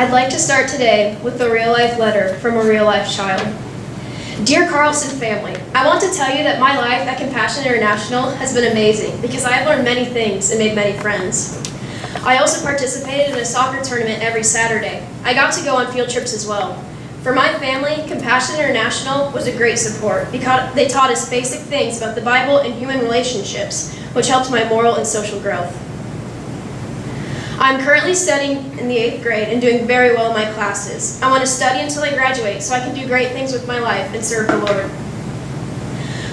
I'd like to start today with a real-life letter from a real-life child. Dear Carlson family, I want to tell you that my life at Compassion International has been amazing because I have learned many things and made many friends. I also participated in a soccer tournament every Saturday. I got to go on field trips as well. For my family, Compassion International was a great support because they taught us basic things about the Bible and human relationships, which helped my moral and social growth. I'm currently studying in the 8th grade and doing very well in my classes. I want to study until I graduate so I can do great things with my life and serve the Lord.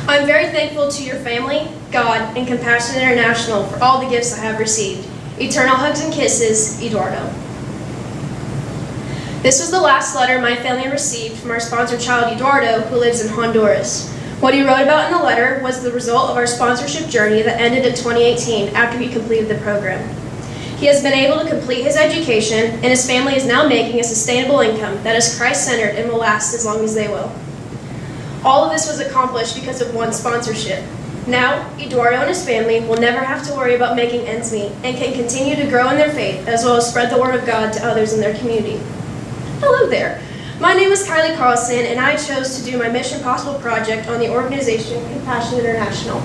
I'm very thankful to your family, God, and Compassion International for all the gifts I have received. Eternal hugs and kisses, Eduardo. This was the last letter my family received from our sponsored child, Eduardo, who lives in Honduras. What he wrote about in the letter was the result of our sponsorship journey that ended in 2018 after he completed the program. He has been able to complete his education, and his family is now making a sustainable income that is Christ-centered and will last as long as they will. All of this was accomplished because of one sponsorship. Now, Eduardo and his family will never have to worry about making ends meet and can continue to grow in their faith as well as spread the word of God to others in their community. Hello there. My name is Kylee Carlson, and I chose to do my Mission Possible project on the organization Compassion International.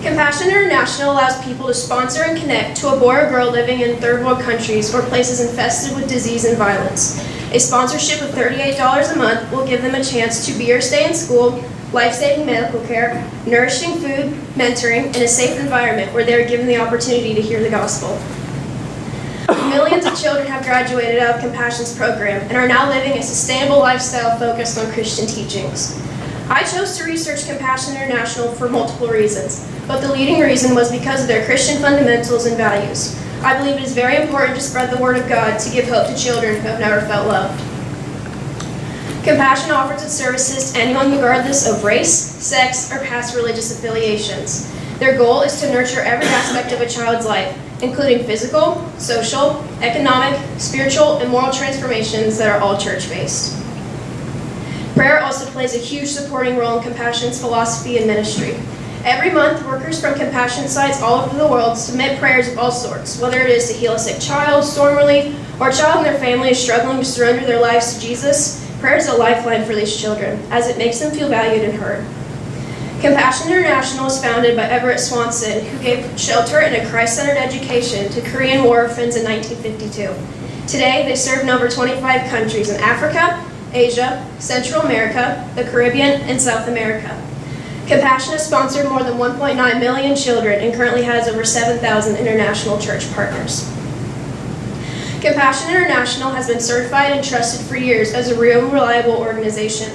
Compassion International allows people to sponsor and connect to a boy or girl living in third world countries or places infested with disease and violence. A sponsorship of $38 a month will give them a chance to be or stay in school, life-saving medical care, nourishing food, mentoring, and a safe environment where they are given the opportunity to hear the gospel. Millions of children have graduated out of Compassion's program and are now living a sustainable lifestyle focused on Christian teachings. I chose to research Compassion International for multiple reasons, but the leading reason was because of their Christian fundamentals and values. I believe it is very important to spread the word of God to give hope to children who have never felt loved. Compassion offers its services to anyone regardless of race, sex, or past religious affiliations. Their goal is to nurture every aspect of a child's life, including physical, social, economic, spiritual, and moral transformations that are all church-based. Prayer also plays a huge supporting role in Compassion's philosophy and ministry. Every month, workers from Compassion sites all over the world submit prayers of all sorts, whether it is to heal a sick child, storm relief, or a child and their family is struggling to surrender their lives to Jesus. Prayer is a lifeline for these children, as it makes them feel valued and heard. Compassion International was founded by Everett Swanson, who gave shelter and a Christ-centered education to Korean war orphans in 1952. Today, they serve in over 25 countries in Africa, Asia, Central America, the Caribbean, and South America. Compassion has sponsored more than 1.9 million children and currently has over 7,000 international church partners. Compassion International has been certified and trusted for years as a real and reliable organization.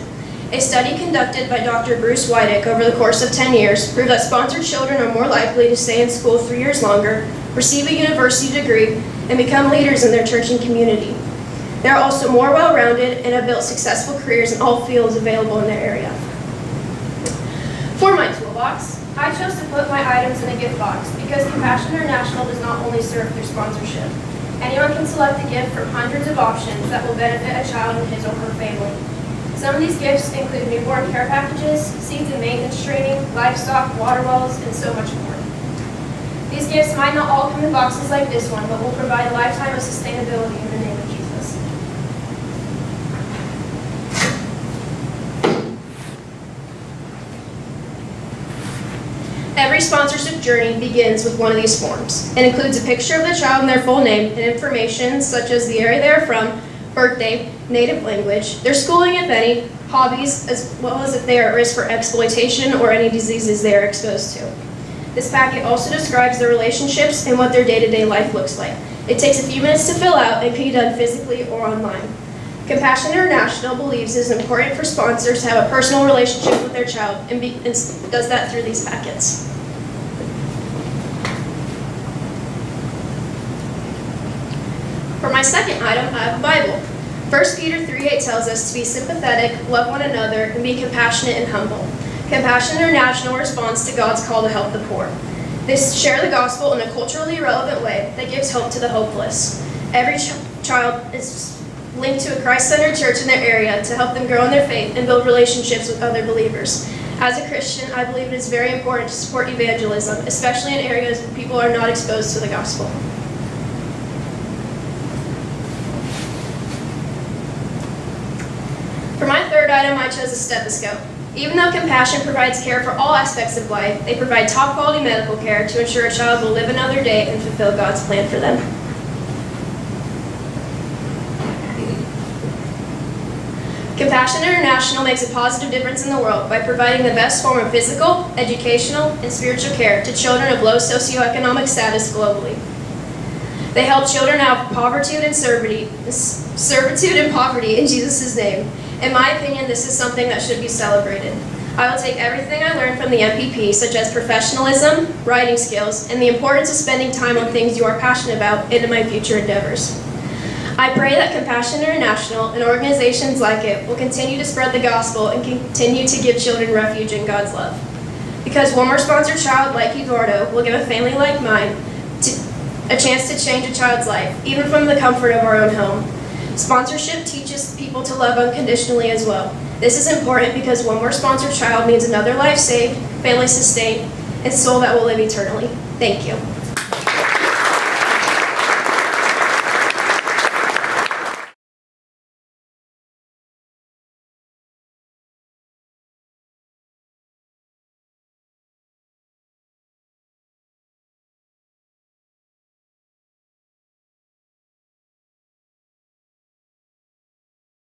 A study conducted by Dr. Bruce Wydick over the course of 10 years proved that sponsored children are more likely to stay in school 3 years longer, receive a university degree, and become leaders in their church and community. They are also more well-rounded and have built successful careers in all fields available in their area. For my toolbox, I chose to put my items in a gift box because Compassion International does not only serve through sponsorship. Anyone can select a gift from hundreds of options that will benefit a child and his or her family. Some of these gifts include newborn care packages, seeds and maintenance training, livestock, water wells, and so much more. These gifts might not all come in boxes like this one, but will provide a lifetime of sustainability in the name of Jesus. Every sponsorship journey begins with one of these forms. It includes a picture of the child and their full name and information such as the area they are from, birthday, native language, their schooling if any, hobbies, as well as if they are at risk for exploitation or any diseases they are exposed to. This packet also describes their relationships and what their day-to-day life looks like. It takes a few minutes to fill out and can be done physically or online. Compassion International believes it is important for sponsors to have a personal relationship with their child and does that through these packets. For my second item, I have a Bible. 1 Peter 3:8 tells us to be sympathetic, love one another, and be compassionate and humble. Compassion International responds to God's call to help the poor. They share the gospel in a culturally relevant way that gives hope to the hopeless. Every child is linked to a Christ-centered church in their area to help them grow in their faith and build relationships with other believers. As a Christian, I believe it is very important to support evangelism, especially in areas where people are not exposed to the gospel. I chose a stethoscope. Even though Compassion provides care for all aspects of life, they provide top quality medical care to ensure a child will live another day and fulfill God's plan for them. Compassion International makes a positive difference in the world by providing the best form of physical, educational, and spiritual care to children of low socioeconomic status globally. They help children out of poverty and servitude and poverty in Jesus' name. In my opinion, this is something that should be celebrated. I will take everything I learned from the MPP, such as professionalism, writing skills, and the importance of spending time on things you are passionate about, into my future endeavors. I pray that Compassion International and organizations like it will continue to spread the gospel and continue to give children refuge in God's love. Because one more sponsored child like Eduardo will give a family like mine a chance to change a child's life, even from the comfort of our own home. Sponsorship teaches people to love unconditionally as well. This is important because one more sponsored child means another life saved, family sustained, and soul that will live eternally. Thank you.